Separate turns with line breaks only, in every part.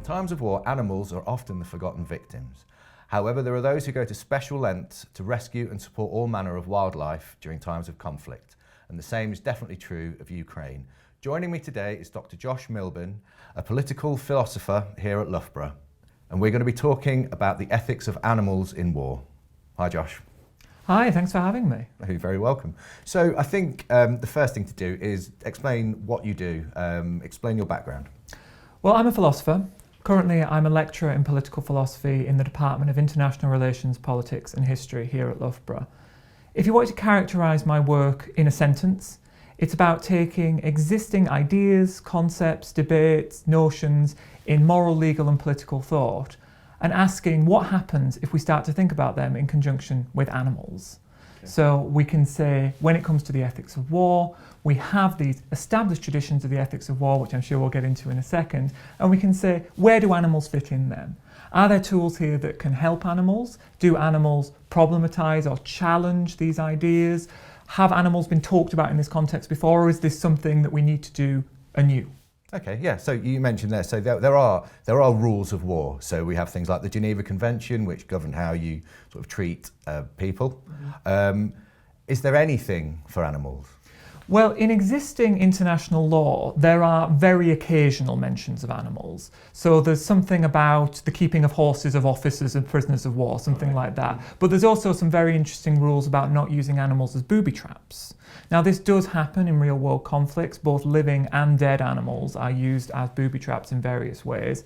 In times of war, animals are often the forgotten victims. However, there are those who go to special lengths to rescue and support all manner of wildlife during times of conflict. And the same is definitely true of Ukraine. Joining me today is Dr. Josh Milburn, a political philosopher here at Loughborough. And we're going to be talking about the ethics of animals in war. Hi, Josh.
Hi, thanks for having me.
You're very welcome. So I think the first thing to do is explain what you do, explain your background.
Well, I'm a philosopher. Currently, I'm a lecturer in political philosophy in the Department of International Relations, Politics and History here at Loughborough. If you want to characterise my work in a sentence, it's about taking existing ideas, concepts, debates, notions in moral, legal and political thought and asking what happens if we start to think about them in conjunction with animals. Okay. So we can say, when it comes to the ethics of war, we have these established traditions of the ethics of war, which I'm sure we'll get into in a second, and we can say, where do animals fit in them? Are there tools here that can help animals? Do animals problematize or challenge these ideas? Have animals been talked about in this context before, or is this something that we need to do anew?
Okay, yeah, so you mentioned there, so there are rules of war. So we have things like the Geneva Convention, which govern how you sort of treat people. Mm-hmm. Is there anything for animals?
Well, in existing international law, there are very occasional mentions of animals. So there's something about the keeping of horses of officers and prisoners of war, something like that. But there's also some very interesting rules about not using animals as booby traps. Now, this does happen in real world conflicts. Both living and dead animals are used as booby traps in various ways.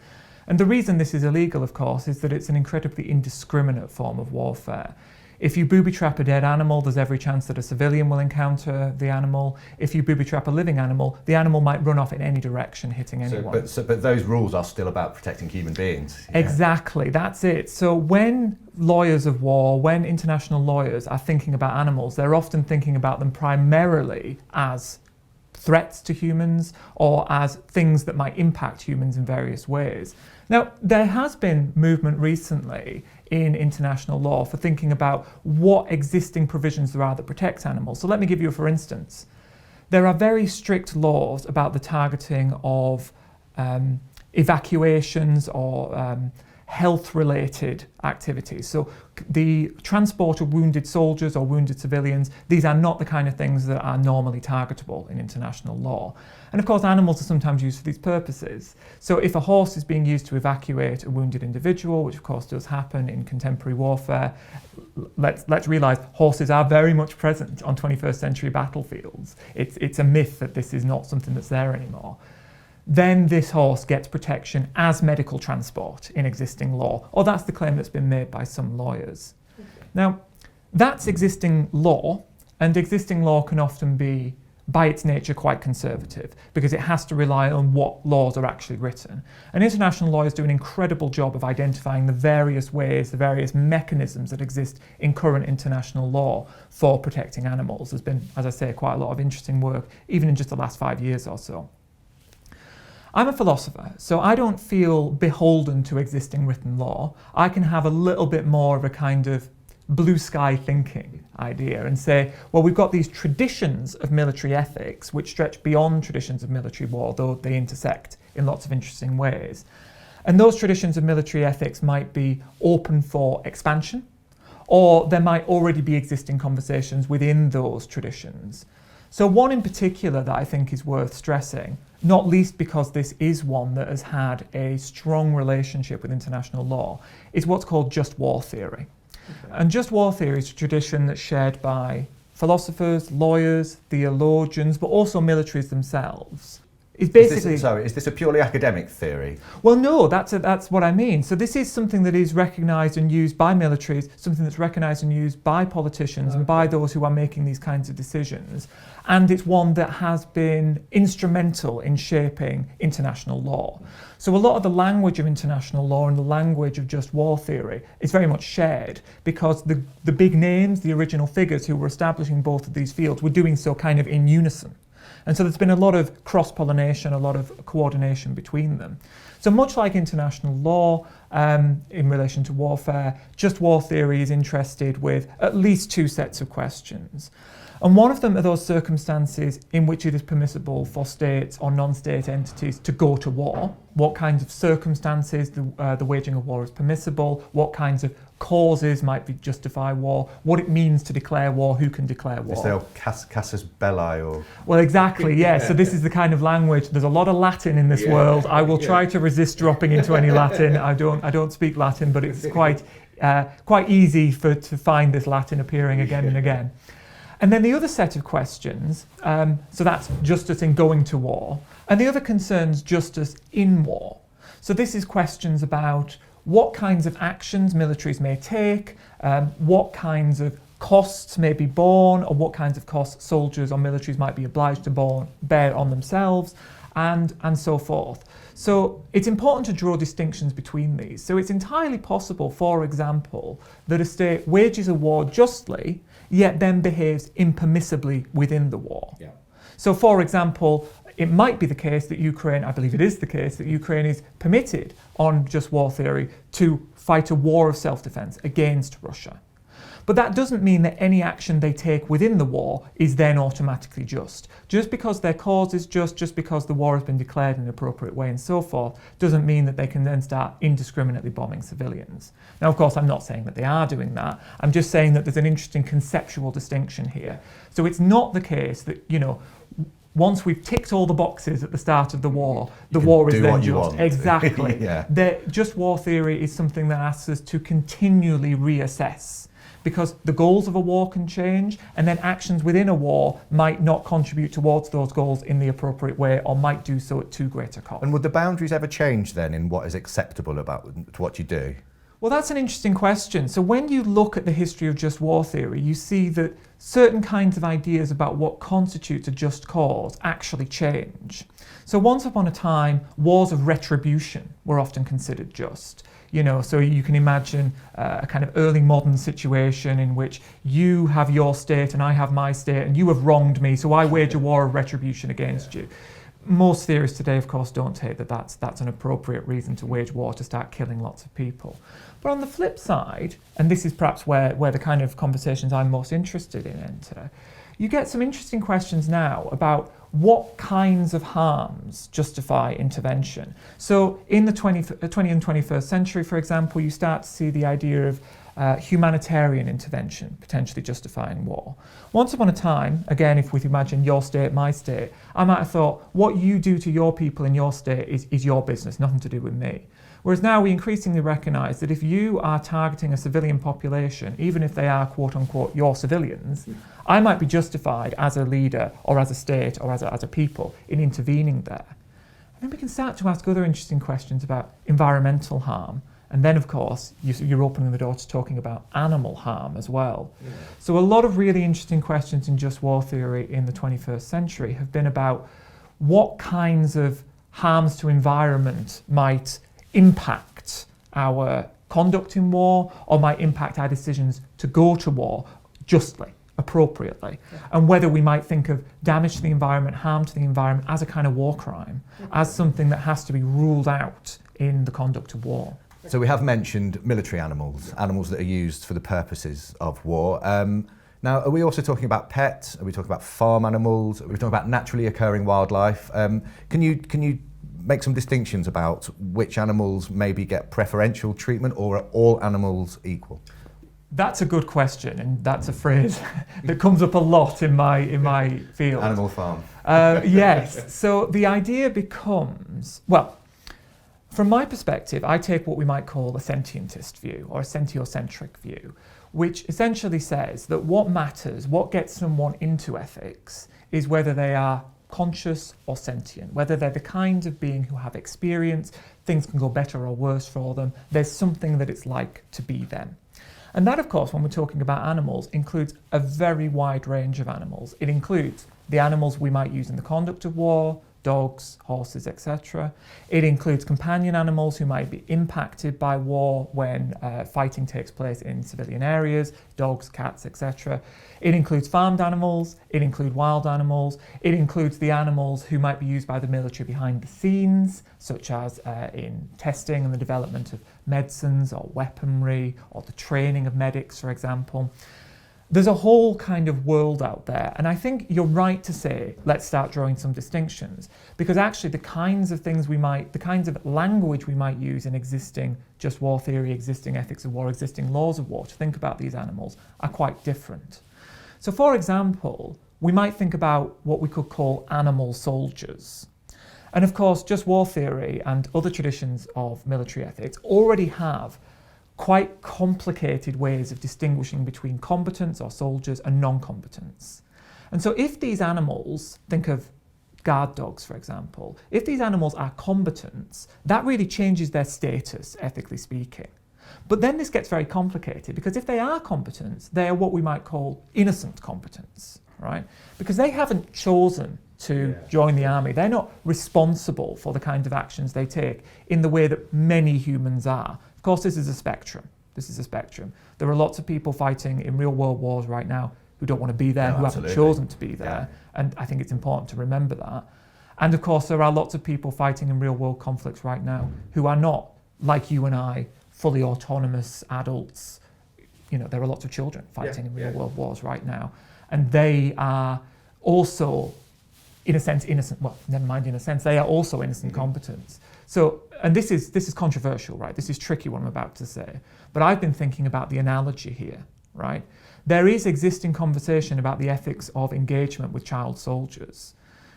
And the reason this is illegal, of course, is that it's an incredibly indiscriminate form of warfare. If you booby trap a dead animal, there's every chance that a civilian will encounter the animal. If you booby trap a living animal, the animal might run off in any direction, hitting anyone.
But those rules are still about protecting human beings. Yeah.
Exactly, that's it. So when lawyers of war, when international lawyers are thinking about animals, they're often thinking about them primarily as threats to humans or as things that might impact humans in various ways. Now, there has been movement recently in international law for thinking about what existing provisions there are that protect animals. So let me give you, for instance, there are very strict laws about the targeting of evacuations or health-related activities. So the transport of wounded soldiers or wounded civilians, these are not the kind of things that are normally targetable in international law. And of course, animals are sometimes used for these purposes. So if a horse is being used to evacuate a wounded individual, which of course does happen in contemporary warfare, let's realise horses are very much present on 21st century battlefields. It's a myth that this is not something that's there anymore. Then this horse gets protection as medical transport in existing law, or that's the claim that's been made by some lawyers. Okay. Now, that's existing law, and existing law can often be, by its nature, quite conservative, because it has to rely on what laws are actually written. And international lawyers do an incredible job of identifying the various ways, the various mechanisms that exist in current international law for protecting animals. There's been, as I say, quite a lot of interesting work, even in just the last 5 years or so. I'm a philosopher, so I don't feel beholden to existing written law. I can have a little bit more of a kind of blue sky thinking idea and say, well, we've got these traditions of military ethics which stretch beyond traditions of military war, though they intersect in lots of interesting ways. And those traditions of military ethics might be open for expansion, or there might already be existing conversations within those traditions. So one in particular that I think is worth stressing, not least because this is one that has had a strong relationship with international law, is what's called just war theory. Okay. And just war theory is a tradition that's shared by philosophers, lawyers, theologians, but also militaries themselves. It's basically,
is this a purely academic theory?
Well, no, that's what I mean. So this is something that is recognised and used by militaries, something that's recognised and used by politicians and by those who are making these kinds of decisions. And it's one that has been instrumental in shaping international law. So a lot of the language of international law and the language of just war theory is very much shared because the big names, the original figures who were establishing both of these fields were doing so kind of in unison. And so there's been a lot of cross-pollination, a lot of coordination between them. So much like international law in relation to warfare, just war theory is interested with at least two sets of questions. And one of them are those circumstances in which it is permissible for states or non-state entities to go to war. What kinds of circumstances the waging of war is permissible, what kinds of causes might justify war, what it means to declare war, who can declare war.
Is there casus belli or...
Well, exactly, yeah. So this is the kind of language. There's a lot of Latin in this world. I will try to resist dropping into any Latin. I don't speak Latin, but it's quite easy to find this Latin appearing again and again. And then the other set of questions, so that's justice in going to war, and the other concerns justice in war. So this is questions about what kinds of actions militaries may take, what kinds of costs may be borne, or what kinds of costs soldiers or militaries might be obliged to bear on themselves, and so forth. So it's important to draw distinctions between these. So it's entirely possible, for example, that a state wages a war justly, yet then behaves impermissibly within the war.
Yeah.
So for example, it might be the case that Ukraine, I believe it is the case, that Ukraine is permitted on just war theory to fight a war of self-defense against Russia. But that doesn't mean that any action they take within the war is then automatically just. Just because their cause is just because the war has been declared in an appropriate way and so forth, doesn't mean that they can then start indiscriminately bombing civilians. Now, of course, I'm not saying that they are doing that. I'm just saying that there's an interesting conceptual distinction here. So it's not the case that, once we've ticked all the boxes at the start of the war, the war is then just. Exactly.
Yeah.
Just war theory is something that asks us to continually reassess, because the goals of a war can change, and then actions within a war might not contribute towards those goals in the appropriate way, or might do so at too great a cost.
And would the boundaries ever change then in what is acceptable about what you do?
Well, that's an interesting question. So when you look at the history of just war theory, you see that certain kinds of ideas about what constitutes a just cause actually change. So once upon a time, wars of retribution were often considered just. So you can imagine a kind of early modern situation in which you have your state and I have my state, and you have wronged me, so I wage a war of retribution against you. Most theorists today, of course, don't take that that's an appropriate reason to wage war, to start killing lots of people. But on the flip side, and this is perhaps where the kind of conversations I'm most interested in enter, you get some interesting questions now about what kinds of harms justify intervention. So in the 20th and 21st century, for example, you start to see the idea of humanitarian intervention potentially justifying war. Once upon a time, again, if we imagine your state, my state, I might have thought what you do to your people in your state is your business, nothing to do with me. Whereas now we increasingly recognise that if you are targeting a civilian population, even if they are quote unquote your civilians, I might be justified as a leader or as a state or as a people in intervening there. And then we can start to ask other interesting questions about environmental harm. And then, of course, you're opening the door to talking about animal harm as well. Yeah. So a lot of really interesting questions in just war theory in the 21st century have been about what kinds of harms to environment might impact our conduct in war, or might impact our decisions to go to war justly, appropriately, and whether we might think of damage to the environment, harm to the environment as a kind of war crime, as something that has to be ruled out in the conduct of war.
So we have mentioned military animals that are used for the purposes of war. Now, are we also talking about pets? Are we talking about farm animals? Are we talking about naturally occurring wildlife? Can you make some distinctions about which animals maybe get preferential treatment, or are all animals equal?
That's a good question, and that's a phrase that comes up a lot in my field.
Animal farm.
Yes. So the idea becomes, well, from my perspective, I take what we might call a sentientist view or a sentiocentric view, which essentially says that what matters, what gets someone into ethics, is whether they are conscious or sentient, whether they're the kind of being who have experience, things can go better or worse for them, there's something that it's like to be them. And that, of course, when we're talking about animals, includes a very wide range of animals. It includes the animals we might use in the conduct of war, dogs, horses, etc. It includes companion animals who might be impacted by war when fighting takes place in civilian areas, dogs, cats, etc. It includes farmed animals, it includes wild animals, it includes the animals who might be used by the military behind the scenes, such as in testing and the development of medicines or weaponry, or the training of medics, for example. there's a whole kind of world out there. And I think you're right to say, let's start drawing some distinctions, because actually the kinds of language we might use in existing just war theory, existing ethics of war, existing laws of war to think about these animals are quite different. So for example, we might think about what we could call animal soldiers. And of course, just war theory and other traditions of military ethics already have quite complicated ways of distinguishing between combatants or soldiers and non-combatants. And so if these animals, think of guard dogs for example, if these animals are combatants, that really changes their status, ethically speaking. But then this gets very complicated, because if they are combatants, they are what we might call innocent combatants, right? Because they haven't chosen to join the army. They're not responsible for the kind of actions they take in the way that many humans are. Of course, this is a spectrum. There are lots of people fighting in real world wars right now who don't want to be there, who haven't chosen to be there. And I think it's important to remember that. And of course, there are lots of people fighting in real world conflicts right now who are not, like you and I, fully autonomous adults. You know, there are lots of children fighting in real world wars right now. And they are also, in a sense, innocent. Well, never mind in a sense, they are also innocent combatants. So, and this is controversial, right? This is tricky, what I'm about to say. But I've been thinking about the analogy here, right? There is existing conversation about the ethics of engagement with child soldiers.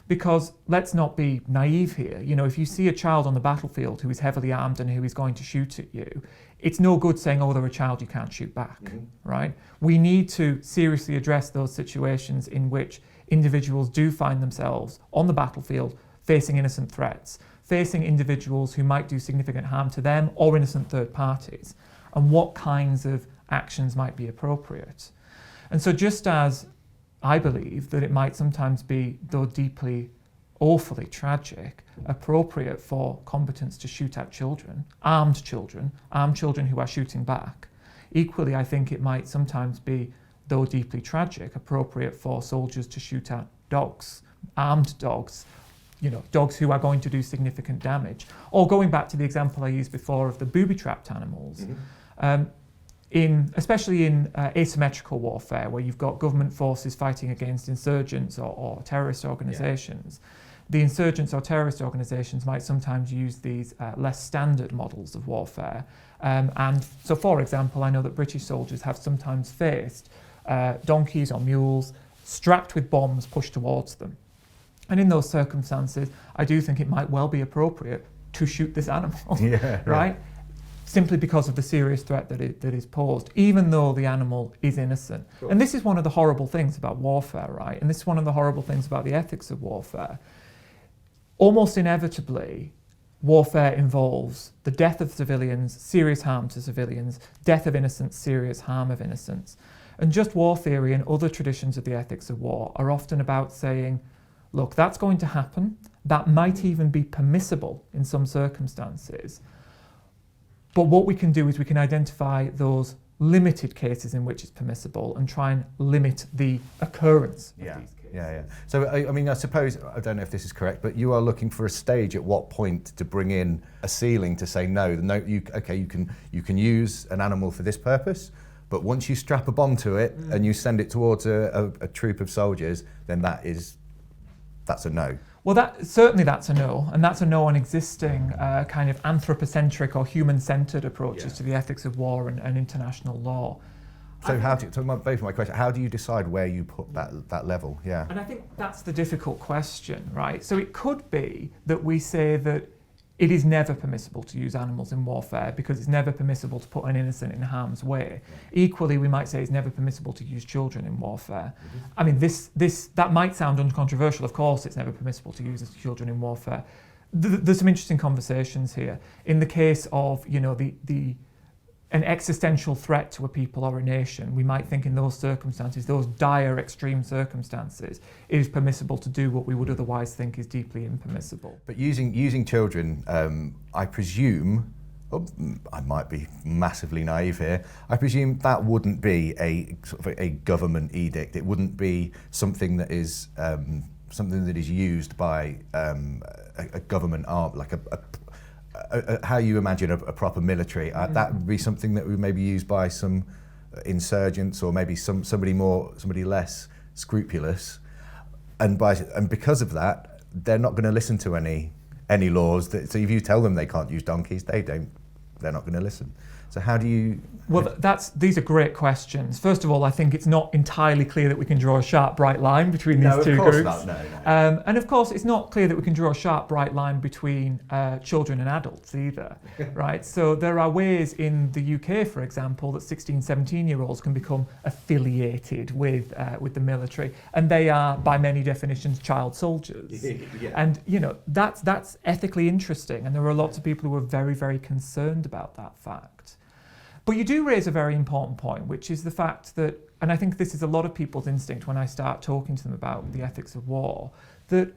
Because let's not be naive here. You know, if you see a child on the battlefield who is heavily armed and who is going to shoot at you, it's no good saying, oh, they're a child, you can't shoot back, right? We need to seriously address those situations in which individuals do find themselves on the battlefield facing innocent threats, facing individuals who might do significant harm to them or innocent third parties, and what kinds of actions might be appropriate. And so just as I believe that it might sometimes be, though deeply, awfully tragic, appropriate for combatants to shoot at children who are shooting back, equally I think it might sometimes be, though deeply tragic, appropriate for soldiers to shoot at dogs, armed dogs, you know, dogs who are going to do significant damage. Or going back to the example I used before of the booby-trapped animals, especially in asymmetrical warfare, where you've got government forces fighting against insurgents or terrorist organisations, the insurgents or terrorist organisations might sometimes use these less standard models of warfare. And so, for example, I know that British soldiers have sometimes faced donkeys or mules strapped with bombs pushed towards them. And in those circumstances, I do think it might well be appropriate to shoot this animal, right? Simply because of the serious threat that is posed, even though the animal is innocent. Sure. And this is one of the horrible things about warfare, right? And this is one of the horrible things about the ethics of warfare. Almost inevitably, warfare involves the death of civilians, serious harm to civilians, death of innocents, serious harm of innocents. And just war theory and other traditions of the ethics of war are often about saying, look, that's going to happen. That might even be permissible in some circumstances. But what we can do is we can identify those limited cases in which it's permissible and try and limit the occurrence of these cases.
So, I mean, I suppose, I don't know if this is correct, but you are looking for a stage at what point to bring in a ceiling to say, no, you can use an animal for this purpose, but once you strap a bomb to it and you send it towards a troop of soldiers, then that's a no.
Well, that's a no, and that's a no on existing kind of anthropocentric or human-centred approaches to the ethics of war and international law.
So both of my questions, how do you decide where you put that level? Yeah.
And I think that's the difficult question, right? So it could be that we say that it is never permissible to use animals in warfare because it's never permissible to put an innocent in harm's way. Equally, we might say it's never permissible to use children in warfare. I mean, that might sound uncontroversial. Of course, it's never permissible to use children in warfare. There's some interesting conversations here. In the case of, you know, an existential threat to a people or a nation, we might think in those circumstances, those dire, extreme circumstances, it is permissible to do what we would otherwise think is deeply impermissible.
But using children, I presume, I might be massively naive here, I presume that wouldn't be a sort of a government edict. It wouldn't be something that is used by a government arm, like how you imagine a proper military. That would be something that would maybe used by some insurgents or maybe somebody less scrupulous, and because of that, they're not going to listen to any laws. So if you tell them they can't use donkeys, they're not going to listen. So how do you?
Well, these are great questions. First of all, I think it's not entirely clear that we can draw a sharp, bright line between these two groups.
Not. No.
And of course, it's not clear that we can draw a sharp, bright line between children and adults either, right? So there are ways in the UK, for example, that 16, 17-year-olds can become affiliated with the military, and they are, by many definitions, child soldiers.
Yeah.
And that's ethically interesting, and there are lots of people who are very, very concerned about that fact. But you do raise a very important point, which is the fact that, and I think this is a lot of people's instinct when I start talking to them about the ethics of war, that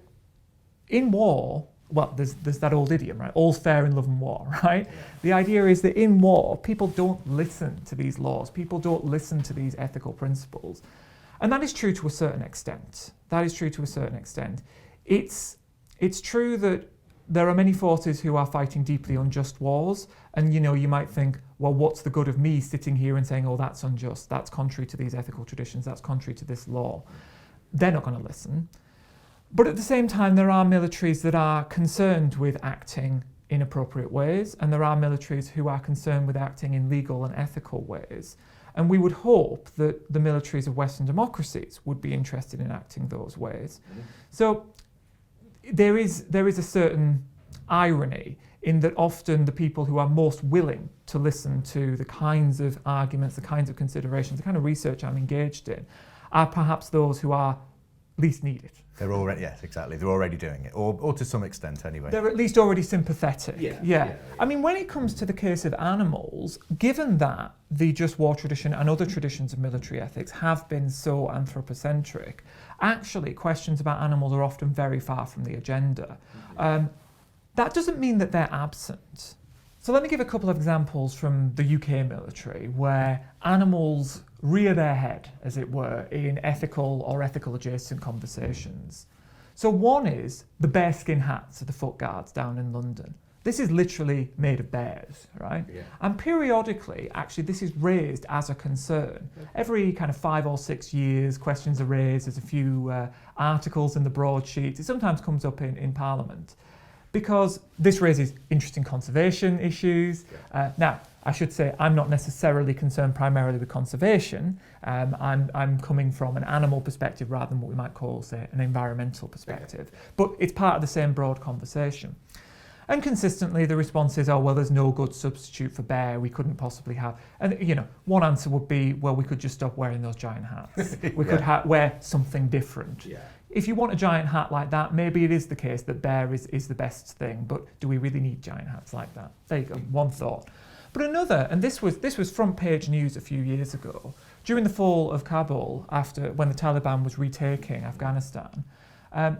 in war, well, there's that old idiom, right? All's fair in love and war, right? Yeah. The idea is that in war, people don't listen to these laws. People don't listen to these ethical principles. And that is true to a certain extent. It's true that there are many forces who are fighting deeply unjust wars, and you might think, well, what's the good of me sitting here and saying, oh, that's unjust, that's contrary to these ethical traditions, that's contrary to this law. They're not going to listen. But at the same time, there are militaries that are concerned with acting in appropriate ways, and there are militaries who are concerned with acting in legal and ethical ways. And we would hope that the militaries of Western democracies would be interested in acting those ways. Mm-hmm. So there is a certain irony in that often the people who are most willing to listen to the kinds of arguments, the kinds of considerations, the kind of research I'm engaged in, are perhaps those who are least needed.
They're already, yes, exactly. They're already doing it, or to some extent anyway.
They're at least already sympathetic.
Yeah.
I mean, when it comes to the case of animals, given that the just war tradition and other traditions of military ethics have been so anthropocentric, actually questions about animals are often very far from the agenda. That doesn't mean that they're absent. So let me give a couple of examples from the UK military where animals rear their head, as it were, in ethical or ethical adjacent conversations. So one is the bearskin hats of the foot guards down in London. This is literally made of bears, right? Yeah. And periodically, actually, this is raised as a concern. Every kind of 5 or 6 years, questions are raised. There's a few articles in the broadsheets. It sometimes comes up in Parliament, because this raises interesting conservation issues. Now, I should say I'm not necessarily concerned primarily with conservation. I'm coming from an animal perspective rather than what we might call, say, an environmental perspective. But it's part of the same broad conversation. And consistently the response is, oh, well, there's no good substitute for bear, we couldn't possibly have. And, one answer would be, well, we could just stop wearing those giant hats. We could wear something different. Yeah. If you want a giant hat like that, maybe it is the case that bear is the best thing, but do we really need giant hats like that? There you go, one thought. But another, and this was front page news a few years ago, during the fall of Kabul, when the Taliban was retaking Afghanistan,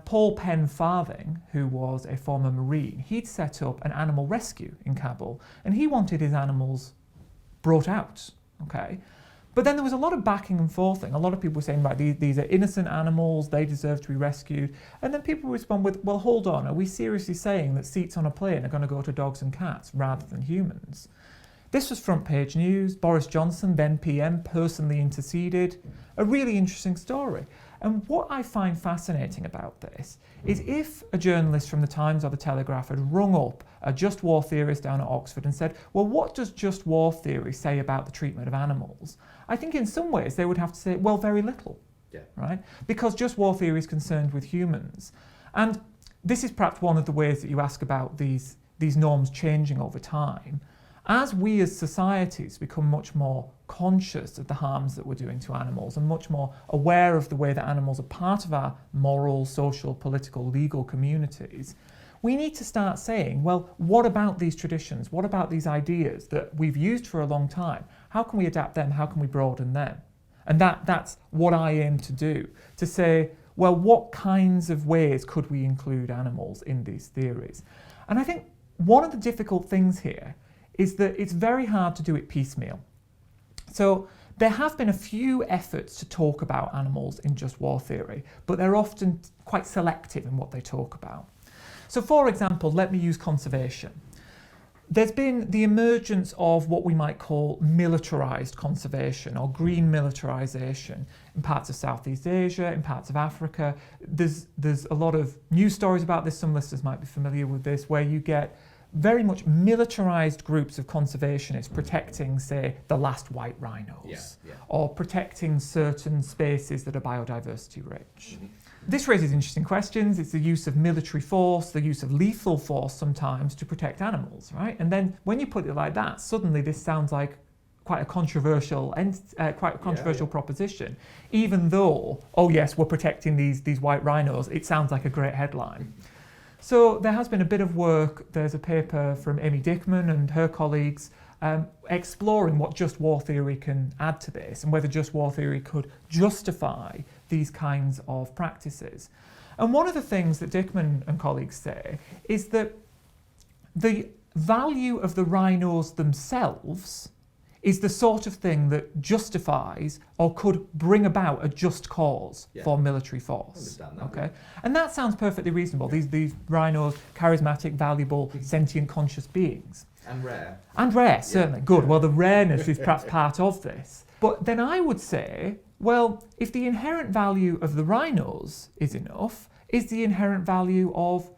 Paul Penn Farthing, who was a former Marine, he'd set up an animal rescue in Kabul, and he wanted his animals brought out, okay? But then there was a lot of backing and forthing. A lot of people were saying, right, these are innocent animals, they deserve to be rescued. And then people respond with, well, hold on, are we seriously saying that seats on a plane are going to go to dogs and cats rather than humans? This was front page news. Boris Johnson, then PM, personally interceded. A really interesting story. And what I find fascinating about this is if a journalist from the Times or the Telegraph had rung up a just war theorist down at Oxford and said, well, what does just war theory say about the treatment of animals? I think in some ways they would have to say, well, very little, right? Because just war theory is concerned with humans. And this is perhaps one of the ways that you ask about these norms changing over time. As we as societies become much more conscious of the harms that we're doing to animals and much more aware of the way that animals are part of our moral, social, political, legal communities, we need to start saying, well, what about these traditions? What about these ideas that we've used for a long time? How can we adapt them? How can we broaden them? And that's what I aim to do, to say, well, what kinds of ways could we include animals in these theories? And I think one of the difficult things here is that it's very hard to do it piecemeal. So there have been a few efforts to talk about animals in just war theory, but they're often quite selective in what they talk about. So for example, let me use conservation. there's been the emergence of what we might call militarised conservation or green militarisation in parts of Southeast Asia, in parts of Africa. There's a lot of news stories about this, some listeners might be familiar with this, where you get very much militarised groups of conservationists protecting, say, the last white rhinos, or protecting certain spaces that are biodiversity rich. Mm-hmm. This raises interesting questions. It's the use of military force, the use of lethal force sometimes to protect animals, right? And then when you put it like that, suddenly this sounds like quite a controversial proposition. Even though, oh yes, we're protecting these white rhinos, it sounds like a great headline. So there has been a bit of work. There's a paper from Amy Dickman and her colleagues exploring what just war theory can add to this and whether just war theory could justify these kinds of practices. And one of the things that Dickman and colleagues say is that the value of the rhinos themselves is the sort of thing that justifies or could bring about a just cause for military force. Okay, and that sounds perfectly reasonable. These rhinos, charismatic, valuable, sentient, conscious beings.
And rare.
And rare, certainly. Good. Well, the rareness is perhaps part of this. But then I would say, well, if the inherent value of the rhinos is enough, is the inherent value of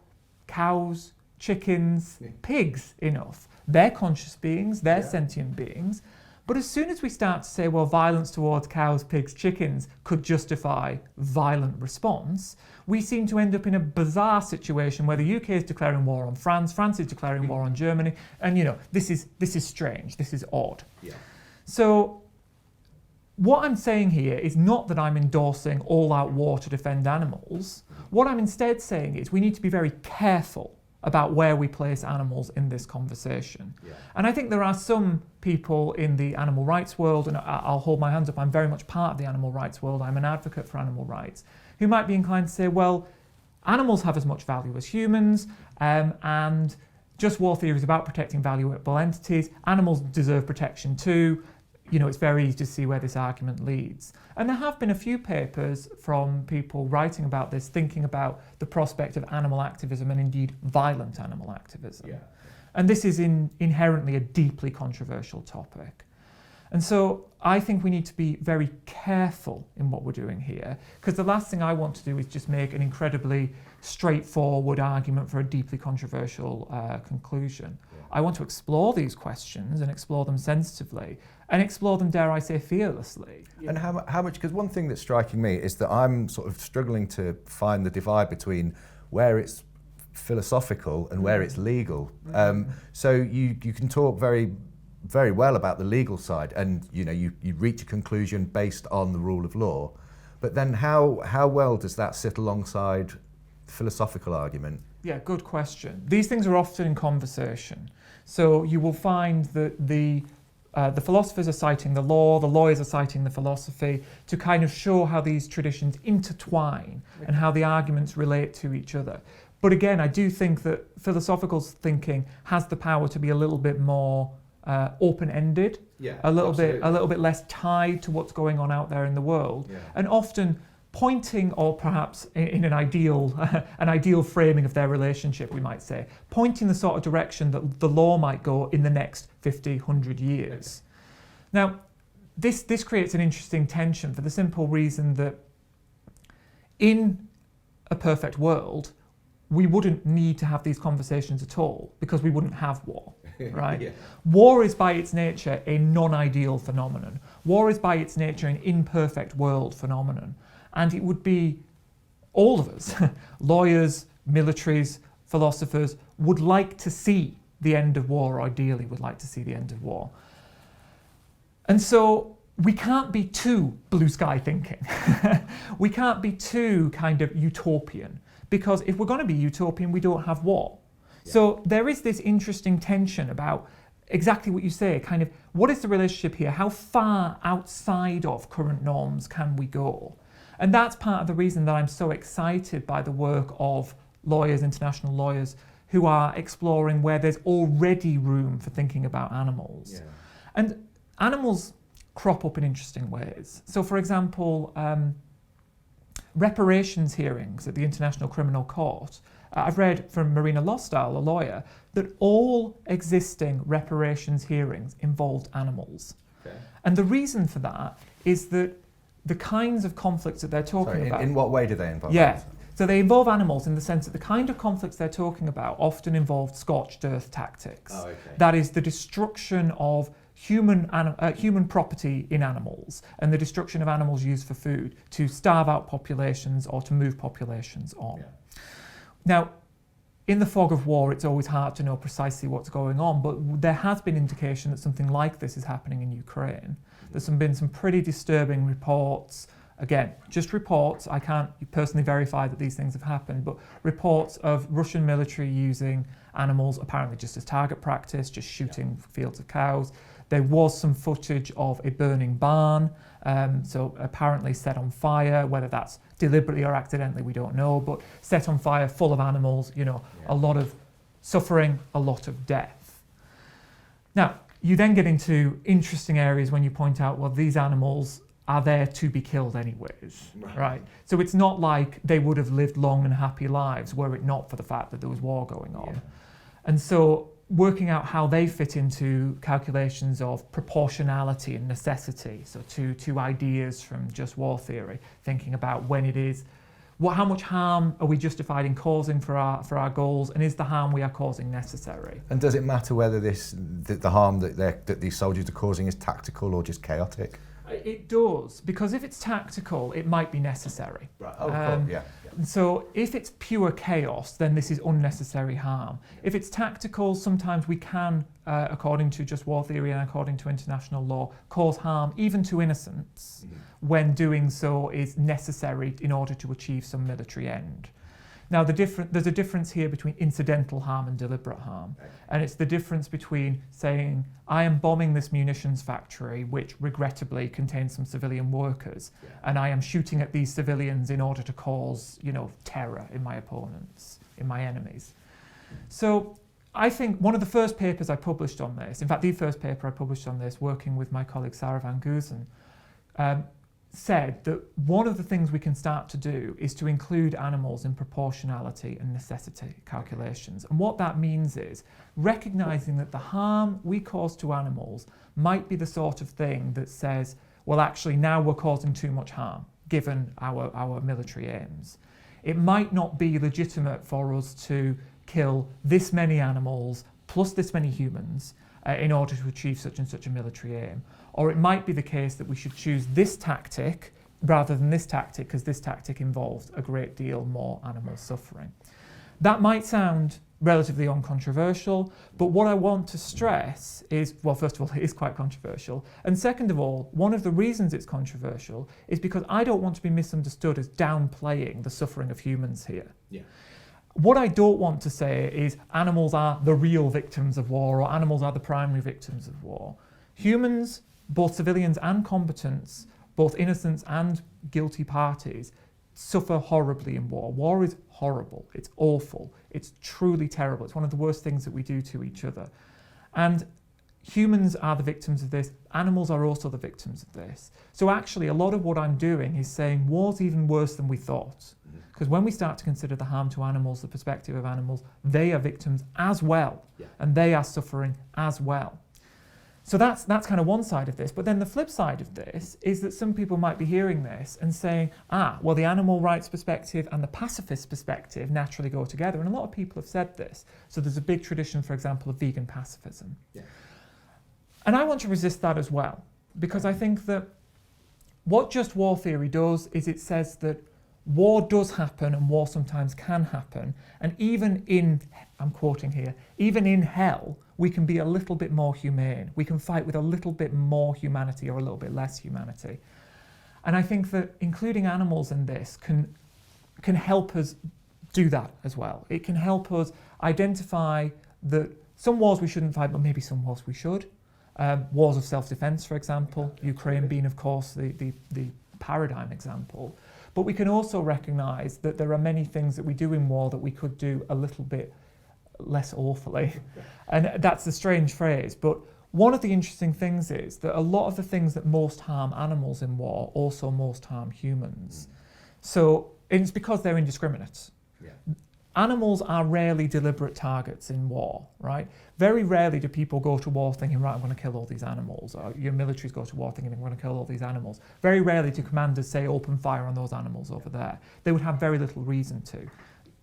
cows, chickens, pigs enough? They're conscious beings, they're sentient beings. But as soon as we start to say, well, violence towards cows, pigs, chickens could justify violent response, we seem to end up in a bizarre situation where the UK is declaring war on France, France is declaring war on Germany, and this is strange, this is odd. Yeah. So what I'm saying here is not that I'm endorsing all-out war to defend animals. What I'm instead saying is we need to be very careful about where we place animals in this conversation. Yeah. And I think there are some people in the animal rights world, and I'll hold my hands up, I'm very much part of the animal rights world, I'm an advocate for animal rights, who might be inclined to say, well, animals have as much value as humans, and just war theory is about protecting valuable entities, animals deserve protection too. It's very easy to see where this argument leads. And there have been a few papers from people writing about this, thinking about the prospect of animal activism and indeed violent animal activism. Yeah. And this is inherently a deeply controversial topic. And so I think we need to be very careful in what we're doing here, because the last thing I want to do is just make an incredibly straightforward argument for a deeply controversial conclusion. Yeah. I want to explore these questions and explore them sensitively and explore them, dare I say, fearlessly.
And how much, because one thing that's striking me is that I'm sort of struggling to find the divide between where it's philosophical and where it's legal. So you can talk very, very well about the legal side, and you reach a conclusion based on the rule of law. But then how well does that sit alongside the philosophical argument?
Yeah, good question. These things are often in conversation. So you will find that the philosophers are citing the law, the lawyers are citing the philosophy to kind of show how these traditions intertwine and how the arguments relate to each other. But again, I do think that philosophical thinking has the power to be a little bit more open-ended, a little bit less tied to what's going on out there in the world, and often pointing, or perhaps in an ideal framing of their relationship, we might say, pointing the sort of direction that the law might go in the next 50, 100 years. Now, this creates an interesting tension for the simple reason that in a perfect world, we wouldn't need to have these conversations at all because we wouldn't have war, right? War is by its nature a non-ideal phenomenon. War is by its nature an imperfect world phenomenon. And it would be all of us, lawyers, militaries, philosophers, would like to see the end of war, or ideally would like to see the end of war. And so we can't be too blue sky thinking. We can't be too kind of utopian, because if we're going to be utopian, we don't have war. Yeah. So there is this interesting tension about exactly what you say, kind of what is the relationship here? How far outside of current norms can we go? And that's part of the reason that I'm so excited by the work of lawyers, international lawyers, who are exploring where there's already room for thinking about animals. Yeah. And animals crop up in interesting ways. So, for example, reparations hearings at the International Criminal Court I've read from Marina Lostall, a lawyer, that all existing reparations hearings involved animals.
Okay.
And the reason for that is that the kinds of conflicts that they're talking about...
In what way do they involve
Yeah.
animals?
So they involve animals in the sense that the kind of conflicts they're talking about often involved scorched earth tactics.
Oh, okay.
That is the destruction of human property in animals and the destruction of animals used for food to starve out populations or to move populations on.
Yeah.
Now, in the fog of war, it's always hard to know precisely what's going on, but there has been indication that something like this is happening in Ukraine. There's been some pretty disturbing reports. Again, just reports. I can't personally verify that these things have happened, but reports of Russian military using animals apparently just as target practice, just shooting fields of cows. There was some footage of a burning barn, so apparently set on fire, whether that's deliberately or accidentally, we don't know, but set on fire, full of animals, a lot of suffering, a lot of death. Now, you then get into interesting areas when you point out, well, these animals are there to be killed anyways, right? So it's not like they would have lived long and happy lives were it not for the fact that there was war going on. Yeah. And so working out how they fit into calculations of proportionality and necessity, so two ideas from just war theory, thinking about when it is, how much harm are we justified in causing for our goals, and is the harm we are causing necessary?
And does it matter whether the harm that these soldiers are causing is tactical or just chaotic?
It does, because if it's tactical, it might be necessary.
Right. Oh, cool. Yeah.
So if it's pure chaos, then this is unnecessary harm. If it's tactical, sometimes we can, according to just war theory and according to international law, cause harm even to innocents when doing so is necessary in order to achieve some military end. Now, there's a difference here between incidental harm and deliberate harm. Okay. And it's the difference between saying, I am bombing this munitions factory, which regrettably contains some civilian workers, and I am shooting at these civilians in order to cause, terror in my opponents, in my enemies. So I think one of the first papers I published on this, in fact, the first paper I published on this, working with my colleague Sarah van Goosen, said that one of the things we can start to do is to include animals in proportionality and necessity calculations. And what that means is recognizing that the harm we cause to animals might be the sort of thing that says, well, actually, now we're causing too much harm, given our military aims. It might not be legitimate for us to kill this many animals plus this many humans in order to achieve such and such a military aim. Or it might be the case that we should choose this tactic rather than this tactic because this tactic involves a great deal more animal suffering. That might sound relatively uncontroversial, but what I want to stress is, well, first of all, it is quite controversial. And second of all, one of the reasons it's controversial is because I don't want to be misunderstood as downplaying the suffering of humans here. Yeah. What I don't want to say is animals are the real victims of war or animals are the primary victims of war. Humans, both civilians and combatants, both innocents and guilty parties, suffer horribly in war. War is horrible. It's awful. It's truly terrible. It's one of the worst things that we do to each other. And humans are the victims of this. Animals are also the victims of this. So actually, a lot of what I'm doing is saying war's even worse than we thought. Because when we start to consider the harm to animals, the perspective of animals, they are victims as well. Yeah. And they are suffering as well. So that's kind of one side of this. But then the flip side of this is that some people might be hearing this and saying, well, the animal rights perspective and the pacifist perspective naturally go together. And a lot of people have said this. So there's a big tradition, for example, of vegan pacifism. Yeah. And I want to resist that as well, because I think that what just war theory does is it says that war does happen and war sometimes can happen. And even in, I'm quoting here, even in hell, we can be a little bit more humane. We can fight with a little bit more humanity or a little bit less humanity. And I think that including animals in this can help us do that as well. It can help us identify that some wars we shouldn't fight, but maybe some wars we should. Wars of self-defense, for example, Ukraine being, of course, the paradigm example. But we can also recognize that there are many things that we do in war that we could do a little bit less awfully. And that's a strange phrase, but one of the interesting things is that a lot of the things that most harm animals in war also most harm humans. So it's because they're indiscriminate. Yeah. animals are rarely deliberate targets in war, right? Very rarely do people go to war thinking, right, I'm going to kill all these animals, or your militaries go to war thinking, I'm going to kill all these animals. Very rarely do commanders say, open fire on those animals over there. They would have very little reason to.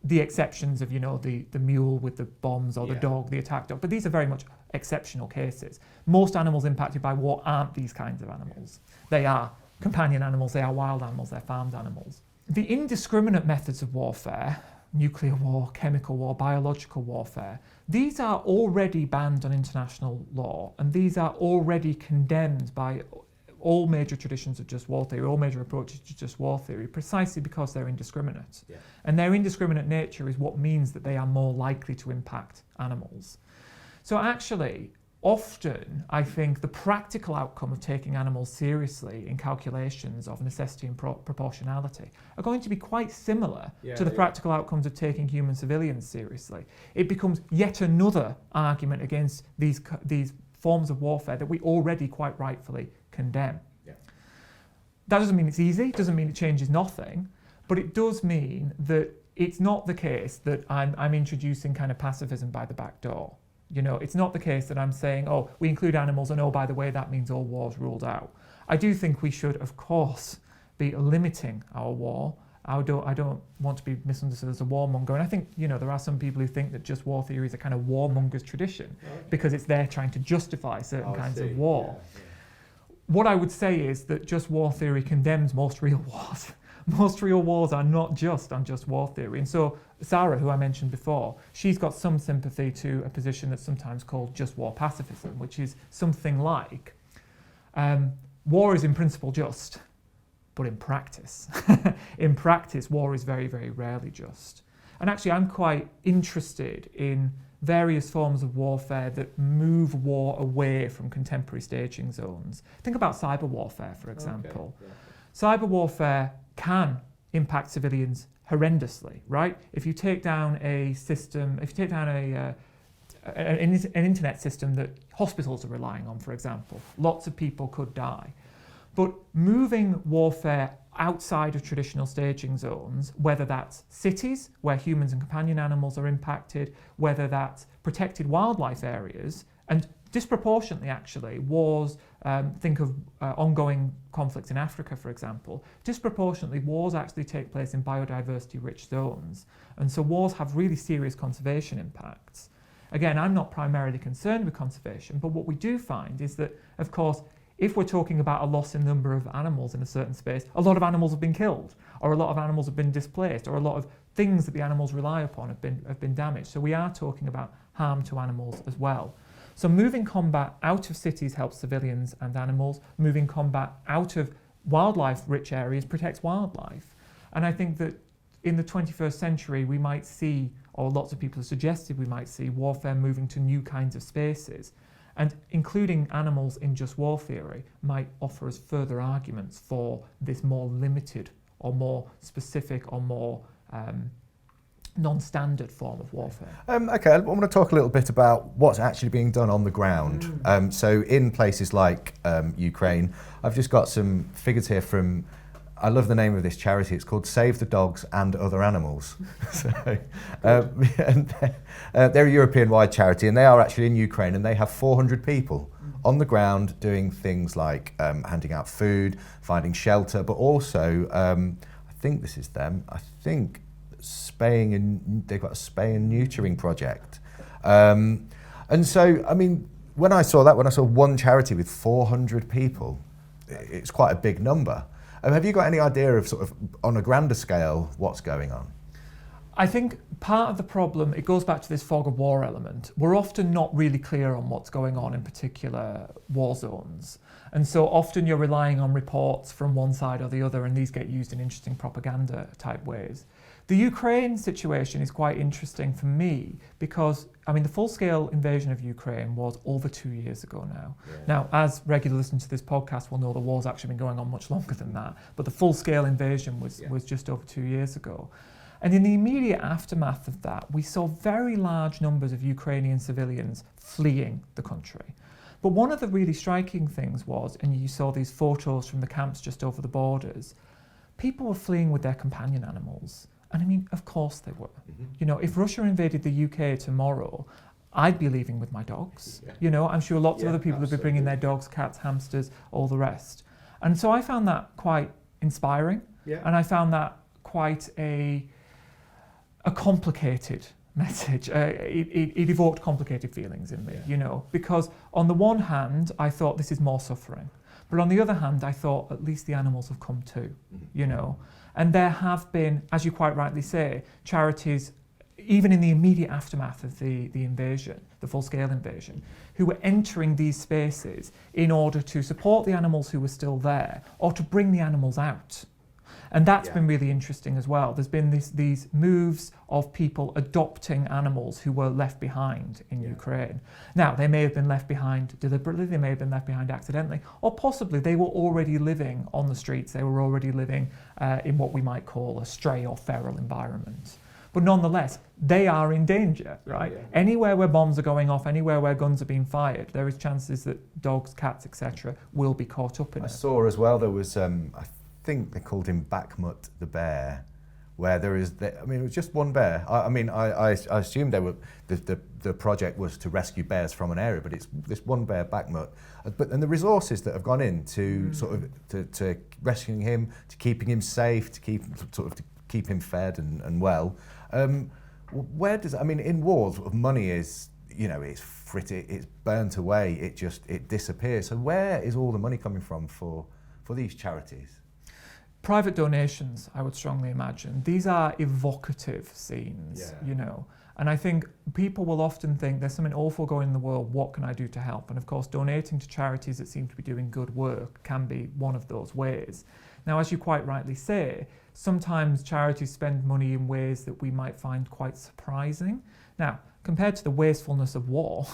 The exceptions of, the mule with the bombs or the dog, the attack dog, but these are very much exceptional cases. Most animals impacted by war aren't these kinds of animals. They are companion animals, they are wild animals, they're farmed animals. The indiscriminate methods of warfare, nuclear war, chemical war, biological warfare, these are already banned on international law, and these are already condemned by all major traditions of just war theory, all major approaches to just war theory, precisely because they're indiscriminate. Yeah. And their indiscriminate nature is what means that they are more likely to impact animals. So actually, often, I think the practical outcome of taking animals seriously in calculations of necessity and proportionality are going to be quite similar to the practical outcomes of taking human civilians seriously. It becomes yet another argument against these forms of warfare that we already quite rightfully condemn. Yeah. That doesn't mean it's easy, doesn't mean it changes nothing, but it does mean that it's not the case that I'm introducing kind of pacifism by the back door. It's not the case that I'm saying, oh, we include animals and oh, by the way, that means all war's ruled out. I do think we should, of course, be limiting our war. I don't want to be misunderstood as a warmonger. And I think, there are some people who think that just war theory is a kind of warmonger's tradition because it's there trying to justify certain kinds of war. Yeah. What I would say is that just war theory condemns most real wars. Most real wars are not just on just war theory. And so Sarah, who I mentioned before, she's got some sympathy to a position that's sometimes called just war pacifism, which is something like, war is in principle just, but in practice, war is very, very rarely just. And actually, I'm quite interested in various forms of warfare that move war away from contemporary staging zones. Think about cyber warfare, for example. Okay. Yeah. Cyber warfare can impact civilians horrendously, right? If you take down a system, an internet system that hospitals are relying on, for example, lots of people could die. But moving warfare outside of traditional staging zones, whether that's cities where humans and companion animals are impacted, whether that's protected wildlife areas, and disproportionately actually wars, think of ongoing conflicts in Africa, for example, disproportionately wars actually take place in biodiversity-rich zones. And so wars have really serious conservation impacts. Again, I'm not primarily concerned with conservation, but what we do find is that, of course, if we're talking about a loss in number of animals in a certain space, a lot of animals have been killed, or a lot of animals have been displaced, or a lot of things that the animals rely upon have been damaged. So we are talking about harm to animals as well. So moving combat out of cities helps civilians and animals. Moving combat out of wildlife-rich areas protects wildlife. And I think that in the 21st century, we might see, or lots of people have suggested we might see, warfare moving to new kinds of spaces. And including animals in just war theory might offer us further arguments for this more limited or more specific or more non-standard form of warfare.
Okay, I want to talk a little bit about what's actually being done on the ground. So in places like Ukraine, I've just got some figures here from, I love the name of this charity, it's called Save the Dogs and Other Animals. They're a European-wide charity, and they are actually in Ukraine, and they have 400 people on the ground doing things like handing out food, finding shelter, but also, I think this is them, they've got a spay and neutering project. And so, I mean, when I saw one charity with 400 people, it's quite a big number. Have you got any idea of sort of, on a grander scale, what's going on?
I think part of the problem, it goes back to this fog of war element. We're often not really clear on what's going on in particular war zones. And so often you're relying on reports from one side or the other, and these get used in interesting propaganda type ways. The Ukraine situation is quite interesting for me because, I mean, the full-scale invasion of Ukraine was over 2 years ago now. Yeah. Now, as regular listeners to this podcast will know, the war's actually been going on much longer than that, but the full-scale invasion was just over 2 years ago. And in the immediate aftermath of that, we saw very large numbers of Ukrainian civilians fleeing the country. But one of the really striking things was, and you saw these photos from the camps just over the borders, people were fleeing with their companion animals. And I mean, of course they were. You know, if Russia invaded the UK tomorrow, I'd be leaving with my dogs.
Yeah.
You know, I'm sure lots of
Yeah,
other people would be bringing their dogs, cats, hamsters, all the rest. And so I found that quite inspiring.
Yeah.
And I found that quite a complicated message. It evoked complicated feelings in me, you know, because on the one hand, I thought this is more suffering. But on the other hand, I thought at least the animals have come too, you know. And there have been, as you quite rightly say, charities, even in the immediate aftermath of the invasion, the full-scale invasion, who were entering these spaces in order to support the animals who were still there or to bring the animals out. And that's been really interesting as well. There's been these moves of people adopting animals who were left behind in Ukraine. Now, they may have been left behind deliberately, they may have been left behind accidentally, or possibly they were already living on the streets, they were already living in what we might call a stray or feral environment. But nonetheless, they are in danger, right? Anywhere where bombs are going off, anywhere where guns are being fired, there is chances that dogs, cats, etc. will be caught up in it.
I saw as well there was, I think they called him Bakhmut the bear, where there is, I mean, it was just one bear. I assumed they were, the project was to rescue bears from an area, but it's this one bear, Bakhmut. And the resources that have gone into sort of to rescuing him, to keeping him safe, to keep him fed and well. Where does, I mean, in wars, money is, you know, it's burnt away, it disappears. So where is all the money coming from for these charities?
Private donations, I would strongly imagine. These are evocative scenes, you know. And I think people will often think there's something awful going in the world, what can I do to help? And of course, donating to charities that seem to be doing good work can be one of those ways. Now, as you quite rightly say, sometimes charities spend money in ways that we might find quite surprising. Now, compared to the wastefulness of war,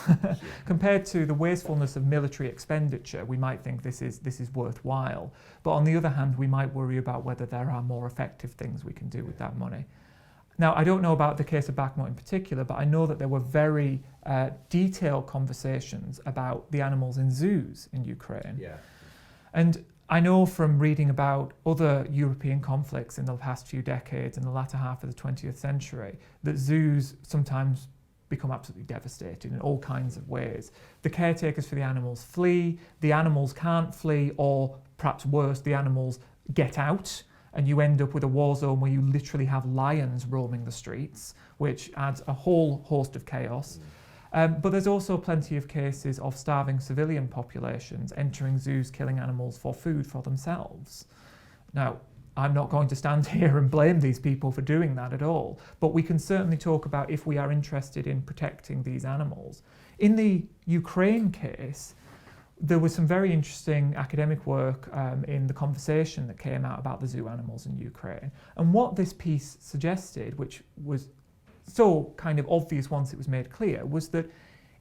compared to the wastefulness of military expenditure, we might think this is worthwhile. But on the other hand, we might worry about whether there are more effective things we can do with that money. Now, I don't know about the case of Bakhmut in particular, but I know that there were very detailed conversations about the animals in zoos in Ukraine. And I know from reading about other European conflicts in the past few decades, in the latter half of the 20th century, that zoos sometimes become absolutely devastated in all kinds of ways. The caretakers for the animals flee, the animals can't flee, or perhaps worse, the animals get out, and you end up with a war zone where you literally have lions roaming the streets, which adds a whole host of chaos. But there's also plenty of cases of starving civilian populations entering zoos, killing animals for food for themselves. Now, I'm not going to stand here and blame these people for doing that at all, but we can certainly talk about if we are interested in protecting these animals. In the Ukraine case, there was some very interesting academic work in the conversation that came out about the zoo animals in Ukraine. And what this piece suggested, which was so kind of obvious once it was made clear, was that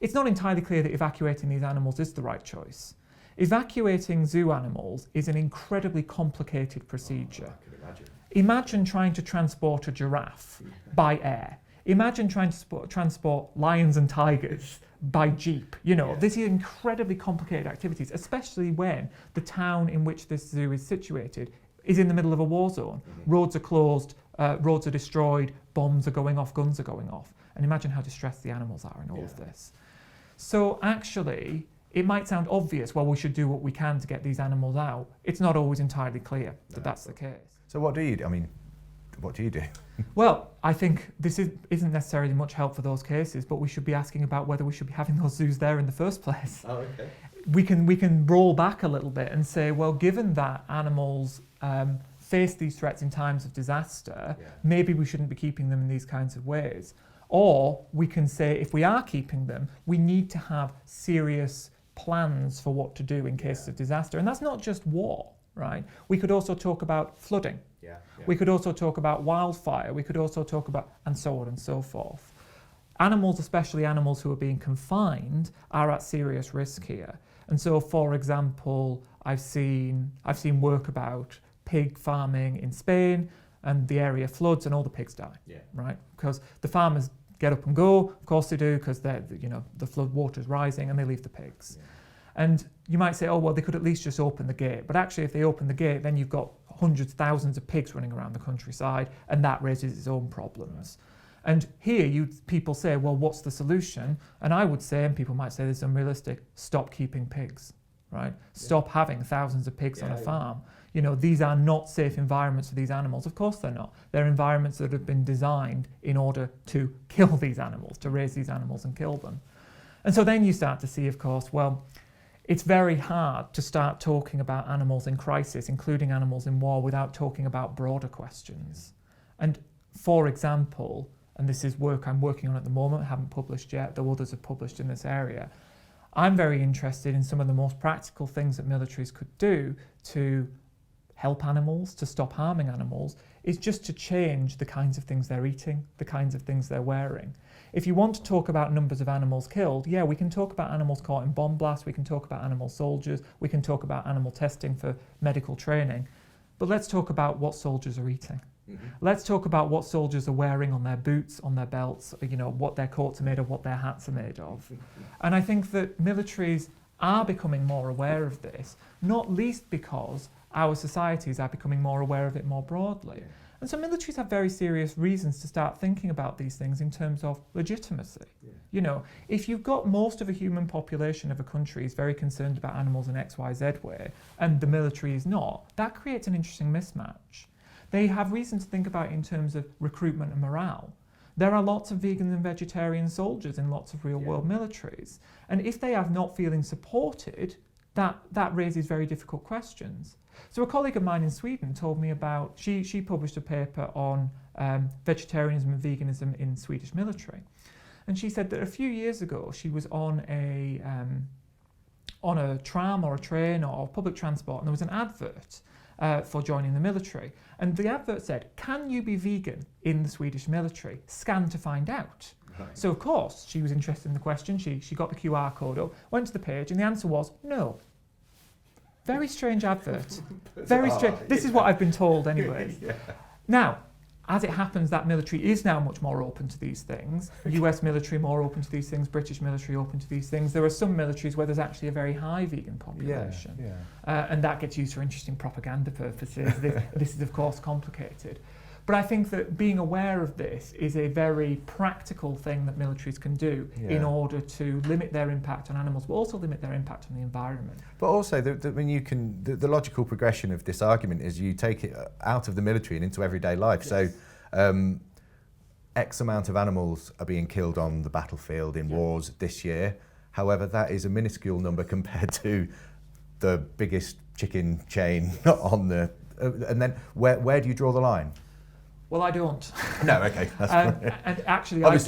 it's not entirely clear that evacuating these animals is the right choice. Evacuating zoo animals is an incredibly complicated procedure.
I can imagine.
Imagine trying to transport a giraffe by air. Imagine trying to transport lions and tigers by jeep. You know, this is incredibly complicated activities, especially when the town in which this zoo is situated is in the middle of a war zone. Roads are closed, roads are destroyed, bombs are going off, guns are going off. And imagine how distressed the animals are in all of this. So actually, it might sound obvious, well, we should do what we can to get these animals out. It's not always entirely clear that that's the case.
So what do you do? I mean, what do you do?
Well, I think this isn't necessarily much help for those cases, but we should be asking about whether we should be having those zoos there in the first place.
Oh, okay.
We can roll back a little bit and say, well, given that animals face these threats in times of disaster, maybe we shouldn't be keeping them in these kinds of ways. Or we can say, if we are keeping them, we need to have serious plans for what to do in cases of disaster. And that's not just war, right? We could also talk about flooding. We could also talk about wildfire. We could also talk about, and so on and so forth. Animals, especially animals who are being confined, are at serious risk here. And so, for example, I've seen work about pig farming in Spain, and the area floods and all the pigs die, right? Because the farmers get up and go, of course they do, because the flood water is rising and they leave the pigs. And you might say, oh, well, they could at least just open the gate. But actually, if they open the gate, then you've got hundreds, thousands of pigs running around the countryside, and that raises its own problems. And here, people say, well, what's the solution? And I would say, and people might say this is unrealistic, stop keeping pigs, right? Stop having thousands of pigs on a farm. You know, these are not safe environments for these animals. Of course they're not. They're environments that have been designed in order to kill these animals, to raise these animals and kill them. And so then you start to see, of course, well, it's very hard to start talking about animals in crisis, including animals in war, without talking about broader questions. And for example, and this is work I'm working on at the moment, haven't published yet, though others have published in this area, I'm very interested in some of the most practical things that militaries could do to help animals, to stop harming animals, is just to change the kinds of things they're eating, the kinds of things they're wearing. If you want to talk about numbers of animals killed, yeah, we can talk about animals caught in bomb blasts, we can talk about animal soldiers, we can talk about animal testing for medical training, but let's talk about what soldiers are eating. Mm-hmm. Let's talk about what soldiers are wearing on their boots, on their belts, you know, what their coats are made of, what their hats are made of. And I think that militaries are becoming more aware of this, not least because our societies are becoming more aware of it more broadly. Yeah. And so militaries have very serious reasons to start thinking about these things in terms of legitimacy. Yeah. You know, if you've got most of a human population of a country is very concerned about animals in XYZ way, and the military is not, that creates an interesting mismatch. They have reason to think about it in terms of recruitment and morale. There are lots of vegan and vegetarian soldiers in lots of real-world militaries. And if they are not feeling supported, that raises very difficult questions. So a colleague of mine in Sweden told me about, she published a paper on vegetarianism and veganism in Swedish military. And she said that a few years ago she was on a tram or a train or public transport, and there was an advert for joining the military. And the advert said, can you be vegan in the Swedish military? Scan to find out. Right. So of course she was interested in the question, she got the QR code up, went to the page, and the answer was no. Very strange advert. Very strange. This is what I've been told anyway. Yeah. Now, as it happens, that military is now much more open to these things. US military more open to these things, British military open to these things. There are some militaries where there's actually a very high vegan population. Yeah, yeah. And that gets used for interesting propaganda purposes. This is, of course, complicated. But I think that being aware of this is a very practical thing that militaries can do in order to limit their impact on animals, but also limit their impact on the environment.
But also, the logical progression of this argument is you take it out of the military and into everyday life. Yes. So X amount of animals are being killed on the battlefield in wars this year. However, that is a minuscule number compared to the biggest chicken chain on the... and then where do you draw the line?
Well, I don't.
No, okay.
And actually, I've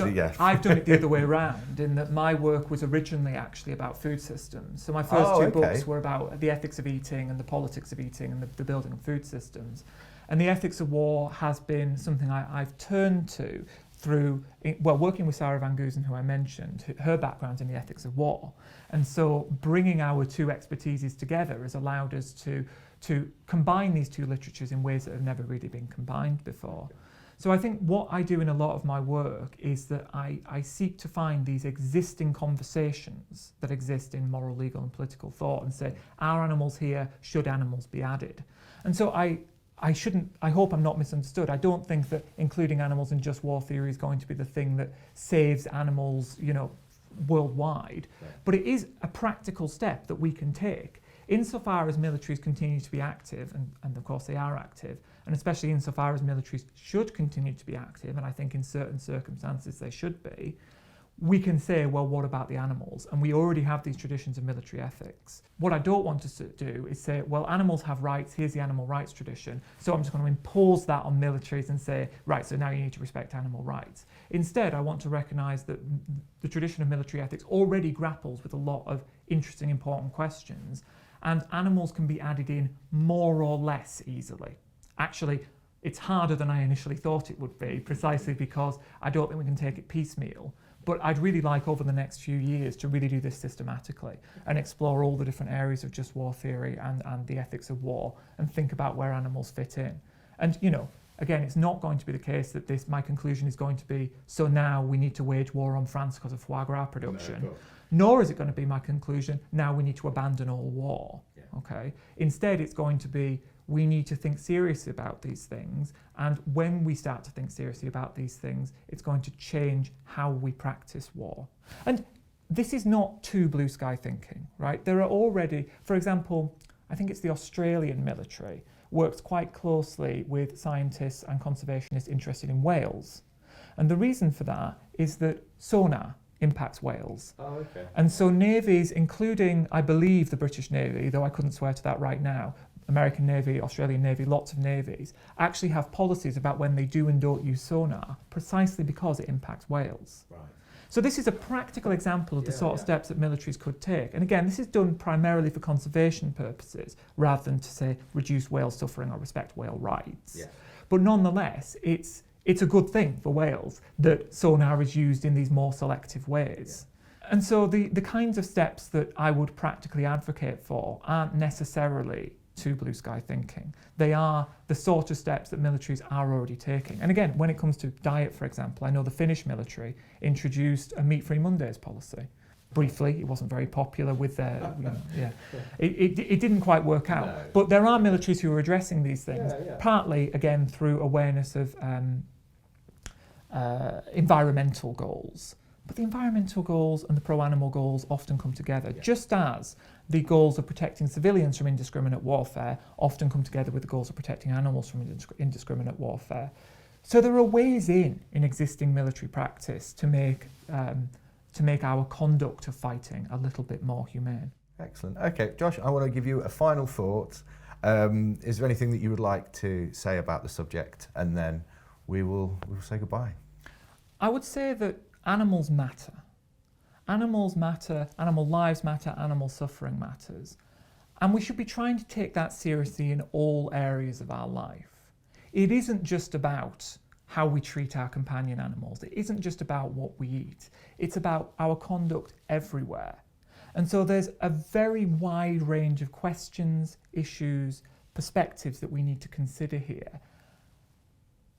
done it the other way around, in that my work was originally actually about food systems. So my first two books were about the ethics of eating and the politics of eating and the building of food systems. And the ethics of war has been something I've turned to through, working with Sarah Van Goosen, who I mentioned, her background in the ethics of war. And so bringing our two expertises together has allowed us to combine these two literatures in ways that have never really been combined before. So I think what I do in a lot of my work is that I seek to find these existing conversations that exist in moral, legal and political thought and say, are animals here? Should animals be added? And so I hope I'm not misunderstood. I don't think that including animals in just war theory is going to be the thing that saves animals, worldwide. Yeah. But it is a practical step that we can take. Insofar as militaries continue to be active, and of course they are active, and especially insofar as militaries should continue to be active, and I think in certain circumstances they should be, we can say, well, what about the animals? And we already have these traditions of military ethics. What I don't want to do is say, well, animals have rights, here's the animal rights tradition, so I'm just going to impose that on militaries and say, right, so now you need to respect animal rights. Instead, I want to recognise that the tradition of military ethics already grapples with a lot of interesting, important questions, and animals can be added in more or less easily. Actually, it's harder than I initially thought it would be, precisely because I don't think we can take it piecemeal. But I'd really like over the next few years to really do this systematically and explore all the different areas of just war theory and the ethics of war and think about where animals fit in. And, again, it's not going to be the case that my conclusion is going to be, so now we need to wage war on France because of foie gras production.
No,
nor is it going to be my conclusion, now we need to abandon all war.
Yeah.
Okay. Instead, it's going to be, we need to think seriously about these things, and when we start to think seriously about these things, it's going to change how we practice war. And this is not too blue sky thinking, right? There are already, for example, I think it's the Australian military works quite closely with scientists and conservationists interested in whales. And the reason for that is that sonar impacts whales.
Oh, okay.
And so navies, including, I believe, the British Navy, though I couldn't swear to that right now, American Navy, Australian Navy, lots of navies, actually have policies about when they do and don't use sonar, precisely because it impacts whales.
Right.
So this is a practical example of the sort of steps that militaries could take. And again, this is done primarily for conservation purposes, rather than to say reduce whale suffering or respect whale rights.
Yeah.
But nonetheless, it's a good thing for whales that sonar is used in these more selective ways. Yeah. And so the kinds of steps that I would practically advocate for aren't necessarily too blue sky thinking. They are the sort of steps that militaries are already taking. And again, when it comes to diet, for example, I know the Finnish military introduced a meat-free Mondays policy. Briefly, it wasn't very popular with their, it didn't quite work out.
No.
But there are militaries who are addressing these things, partly, again, through awareness of environmental goals. But the environmental goals and the pro-animal goals often come together, just as the goals of protecting civilians from indiscriminate warfare often come together with the goals of protecting animals from indiscriminate warfare. So there are ways in existing military practice to make our conduct of fighting a little bit more humane.
Excellent. Okay, Josh, I want to give you a final thought. Is there anything that you would like to say about the subject, and then we will say goodbye?
I would say that animals matter. Animals matter, animal lives matter, animal suffering matters. And we should be trying to take that seriously in all areas of our life. It isn't just about how we treat our companion animals. It isn't just about what we eat. It's about our conduct everywhere. And so there's a very wide range of questions, issues, perspectives that we need to consider here.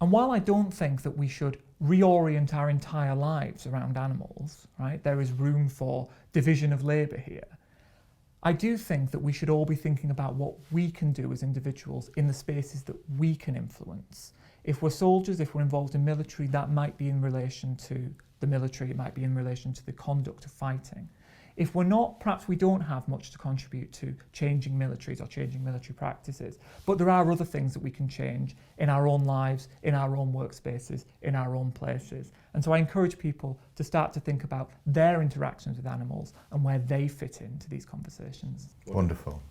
And while I don't think that we should reorient our entire lives around animals, right, there is room for division of labour here, I do think that we should all be thinking about what we can do as individuals in the spaces that we can influence. If we're soldiers, if we're involved in military, that might be in relation to the military, it might be in relation to the conduct of fighting. If we're not, perhaps we don't have much to contribute to changing militaries or changing military practices. But there are other things that we can change in our own lives, in our own workspaces, in our own places. And so I encourage people to start to think about their interactions with animals and where they fit into these conversations.
Wonderful.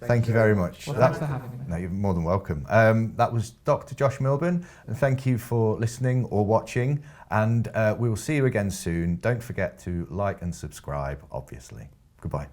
Thank you very much.
Well, thanks for having me.
No, you're more than welcome. That was Dr. Josh Milburn, and thank you for listening or watching, and we will see you again soon. Don't forget to like and subscribe, obviously. Goodbye.